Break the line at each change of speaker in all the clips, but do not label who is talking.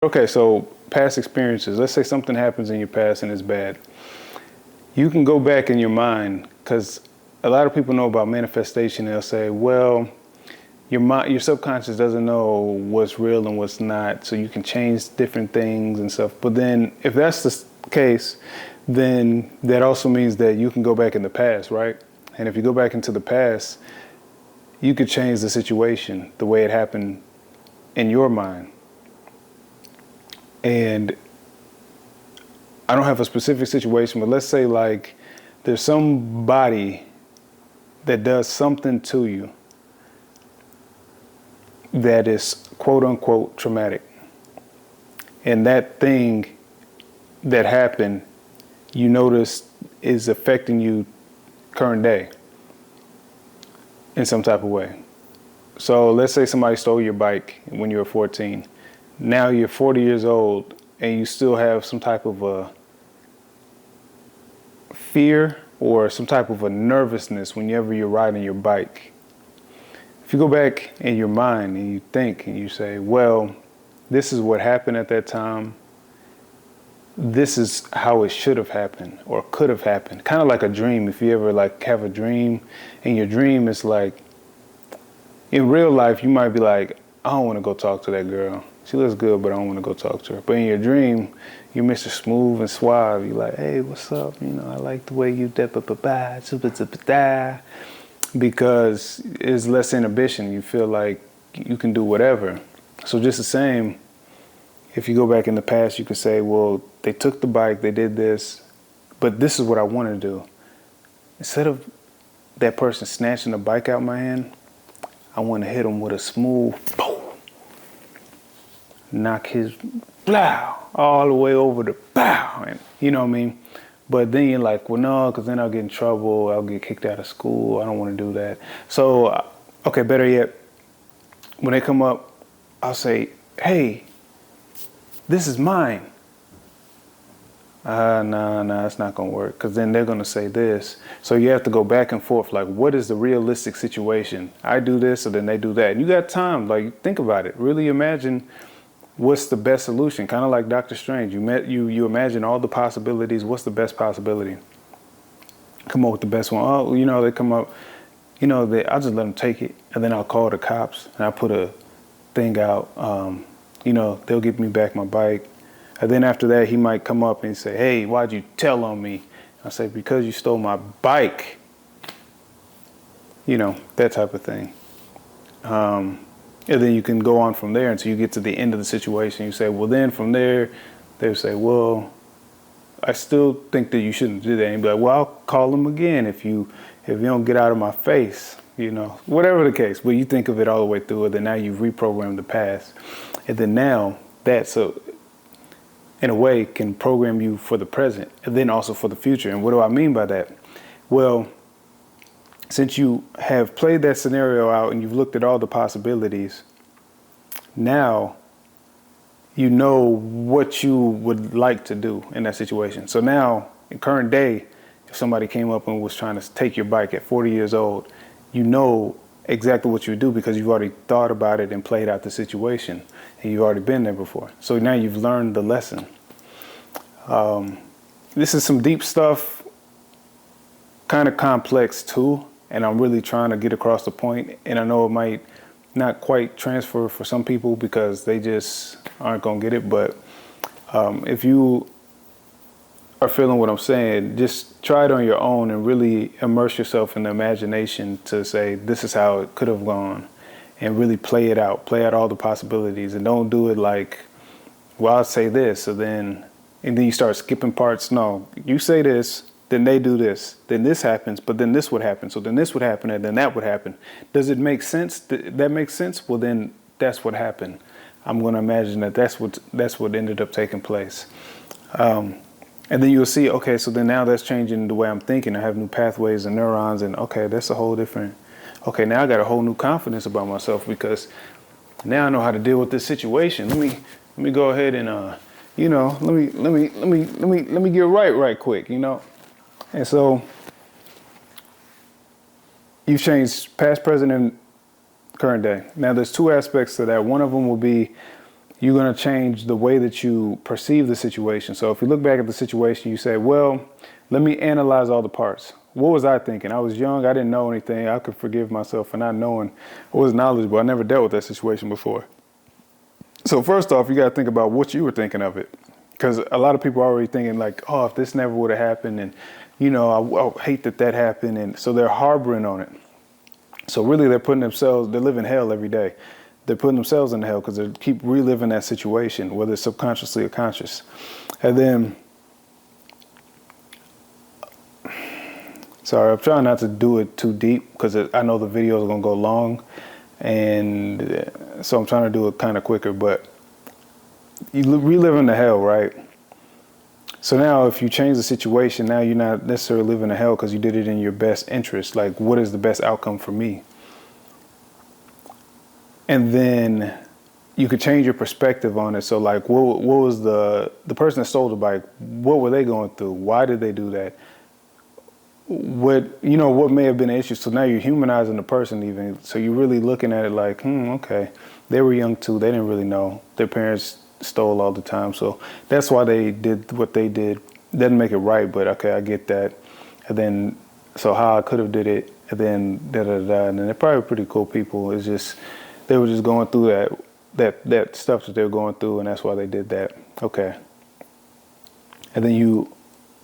Okay, so past experiences. Let's say something happens in your past and it's bad. You can go back in your mind because a lot of people know about manifestation. They'll say, well, your mind, your subconscious doesn't know what's real and what's not, so you can change different things and stuff. But then if that's the case, then that also means that you can go back in the past, right? And if you go back into the past, you could change the situation the way it happened in your mind. And I don't have a specific situation, but let's say like there's somebody that does something to you that is quote unquote traumatic. And that thing that happened, you notice is affecting you current day in some type of way. So let's say somebody stole your bike when you were 14. Now you're 40 years old and you still have some type of a fear or some type of a nervousness whenever you're riding your bike. If you go back in your mind and you think and you say, well, this is what happened at that time. This is how it should have happened or could have happened. Kind of like a dream. If you ever like have a dream and your dream is like, in real life, you might be like, I don't want to go talk to that girl. She looks good, but I don't want to go talk to her. But in your dream, you're Mr. Smooth and Suave. You're like, hey, what's up? You know, I like the way you da-ba-ba-ba, because it's less inhibition. You feel like you can do whatever. So just the same, if you go back in the past, you could say, well, they took the bike, they did this, but this is what I want to do. Instead of that person snatching the bike out my hand, I want to hit him with a smooth boom. Knock his blow all the way over the bow. And you know what I mean? But then you're like, well, no, because then I'll get in trouble. I'll get kicked out of school. I don't want to do that. So, okay, better yet, when they come up, I'll say, hey, this is mine. Nah, it's not going to work, because then they're going to say this. So you have to go back and forth. Like, what is the realistic situation? I do this, and then they do that. And you got time. Like, think about it. Really imagine what's the best solution. Kind of like Dr. Strange. You imagine all the possibilities. What's the best possibility? Come up with the best one. Oh, you know, they come up, you know, I'll just let them take it. And then I'll call the cops, and I'll put a thing out. You know, they'll give me back my bike. And then after that, he might come up and say, hey, why'd you tell on me? I say, because you stole my bike. You know, that type of thing. And then you can go on from there until you get to the end of the situation. You say, well, then from there, they'll say, well, I still think that you shouldn't do that. And you'd be like, well, I'll call them again if you don't get out of my face, you know, whatever the case. But you think of it all the way through, and then now you've reprogrammed the past. And then now that's in a way, can program you for the present and then also for the future. And what do I mean by that? Well, since you have played that scenario out and you've looked at all the possibilities, now you know what you would like to do in that situation. So now, in current day, if somebody came up and was trying to take your bike at 40 years old, you know exactly what you would do because you've already thought about it and played out the situation, and you've already been there before. So now you've learned the lesson. This is some deep stuff, kind of complex too, and I'm really trying to get across the point, and I know it might not quite transfer for some people because they just aren't gonna get it, but if you are feeling what I'm saying, just try it on your own and really immerse yourself in the imagination to say, this is how it could have gone, and really play out all the possibilities, and don't do it like, well, I'll say this, and then you start skipping parts. No, you say this, then they do this, then this happens, but then this would happen, so then this would happen, and then that would happen. Does it make sense? That makes sense? Well, then that's what happened. I'm going to imagine that that's what ended up taking place. And then you'll see, okay, so then now that's changing the way I'm thinking. I have new pathways and neurons, and okay, that's a whole different, okay, now I got a whole new confidence about myself because now I know how to deal with this situation. Let me go ahead and, you know, let me get right quick, you know? And so you've changed past, present, and current day. Now there's two aspects to that. One of them will be you're going to change the way that you perceive the situation. So if you look back at the situation, you say, well, let me analyze all the parts. What was I thinking? I was young. I didn't know anything. I could forgive myself for not knowing. I was knowledgeable. I never dealt with that situation before. So first off, you got to think about what you were thinking of it. Because a lot of people are already thinking like, oh, if this never would have happened, and, you know, I hate that happened. And so they're harboring on it. So really they're living hell every day. They're putting themselves in hell because they keep reliving that situation, whether it's subconsciously or conscious. And then, sorry, I'm trying not to do it too deep because I know the videos are going to go long. And so I'm trying to do it kind of quicker, but you reliving the hell, right? So now if you change the situation, now you're not necessarily living in hell because you did it in your best interest. Like, what is the best outcome for me? And then you could change your perspective on it. So like, what was the person that stole the bike? What were they going through? Why did they do that? What may have been an issue. So now you're humanizing the person even. So you're really looking at it like, okay, they were young too. They didn't really know. Their parents stole all the time. So that's why they did what they did. Doesn't make it right, but okay, I get that. And then, so how I could have did it, and then and then they're probably pretty cool people. It's just, they were just going through that stuff that they were going through, and that's why they did that. Okay. And then you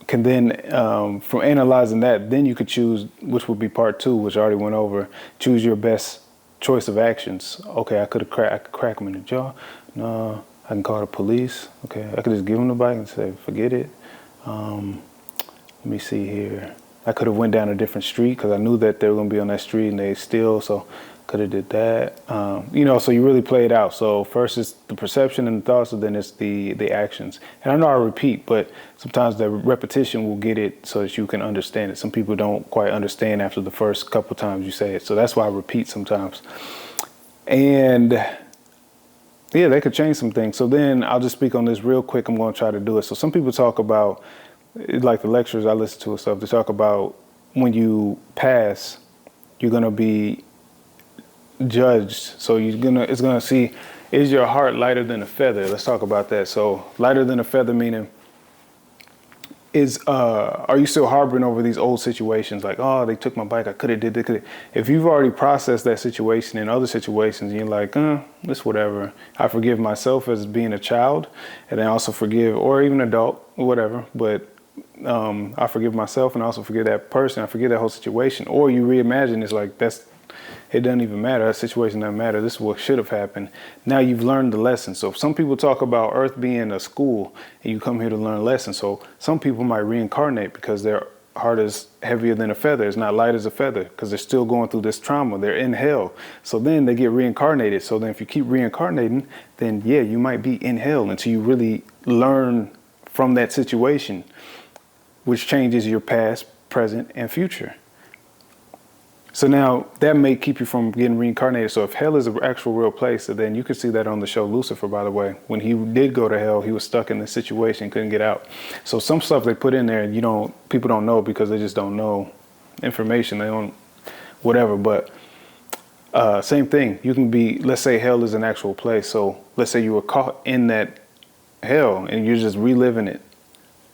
can then, from analyzing that, then you could choose, which would be part 2, which I already went over, choose your best choice of actions. Okay, I could crack him in the jaw. No, I can call the police. Okay, I could just give him the bike and say, forget it. Let me see here. I could have went down a different street because I knew that they were going to be on that street and they still, so could have did that. So you really play it out. So first it's the perception and the thoughts, and then it's the actions. And I know I repeat, but sometimes the repetition will get it so that you can understand it. Some people don't quite understand after the first couple times you say it. So that's why I repeat sometimes. And yeah, they could change some things. So then I'll just speak on this real quick. I'm going to try to do it. So some people talk about, like the lectures I listen to and stuff, they talk about when you pass, you're going to be judged. So it's gonna see, is your heart lighter than a feather? Let's talk about that. So lighter than a feather meaning are you still harboring over these old situations like, oh, they took my bike, I could have did it. If you've already processed that situation in other situations, you're like, this whatever. I forgive myself as being a child, and I also forgive, or even adult, whatever, but I forgive myself and I also forgive that person. I forgive that whole situation. Or you reimagine, it's like, it doesn't even matter. That situation doesn't matter. This is what should have happened. Now you've learned the lesson. So some people talk about Earth being a school and you come here to learn lessons. So some people might reincarnate because their heart is heavier than a feather. It's not light as a feather because they're still going through this trauma. They're in hell. So then they get reincarnated. So then if you keep reincarnating, then yeah, you might be in hell until you really learn from that situation, which changes your past, present, and future. So now that may keep you from getting reincarnated. So if hell is an actual real place, then you can see that on the show Lucifer, by the way. When he did go to hell, he was stuck in this situation, couldn't get out. So some stuff they put in there, people don't know because they just don't know information. They don't, whatever. But same thing. You can be, let's say hell is an actual place. So let's say you were caught in that hell and you're just reliving it.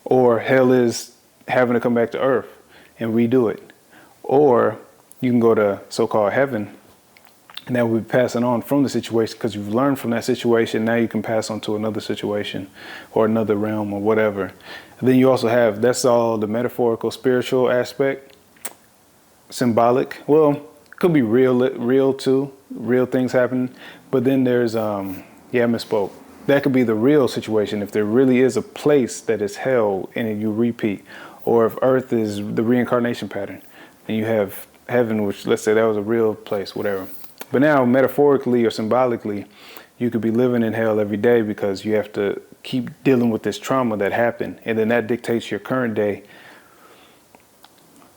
Or hell is having to come back to earth and redo it. Or you can go to so-called heaven, and that will be passing on from the situation because you've learned from that situation. Now you can pass on to another situation or another realm or whatever. And then you also have, that's all the metaphorical, spiritual aspect, symbolic. Well, it could be real too, real things happen. But then there's, I misspoke. That could be the real situation if there really is a place that is hell and you repeat, or if Earth is the reincarnation pattern and you have heaven, which let's say that was a real place, whatever. But now metaphorically or symbolically, you could be living in hell every day because you have to keep dealing with this trauma that happened. And then that dictates your current day,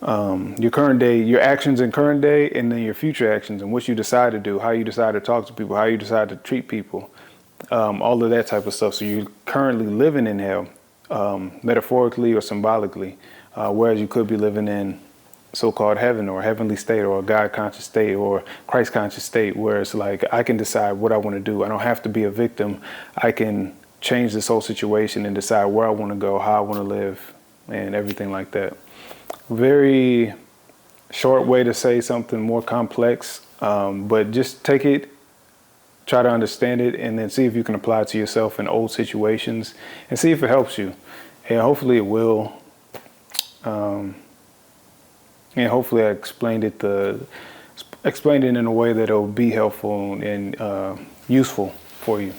your actions in current day, and then your future actions and what you decide to do, how you decide to talk to people, how you decide to treat people, all of that type of stuff. So you're currently living in hell, metaphorically or symbolically, whereas you could be living in so-called heaven or heavenly state or a God conscious state or Christ conscious state, where it's like I can decide what I want to do. I don't have to be a victim. I can change this whole situation and decide where I want to go, how I want to live, and everything like that. Very short way to say something more complex, but just take it, try to understand it, and then see if you can apply it to yourself in old situations and see if it helps you. And hopefully it will. And hopefully I explained it in a way that it'll be helpful and useful for you.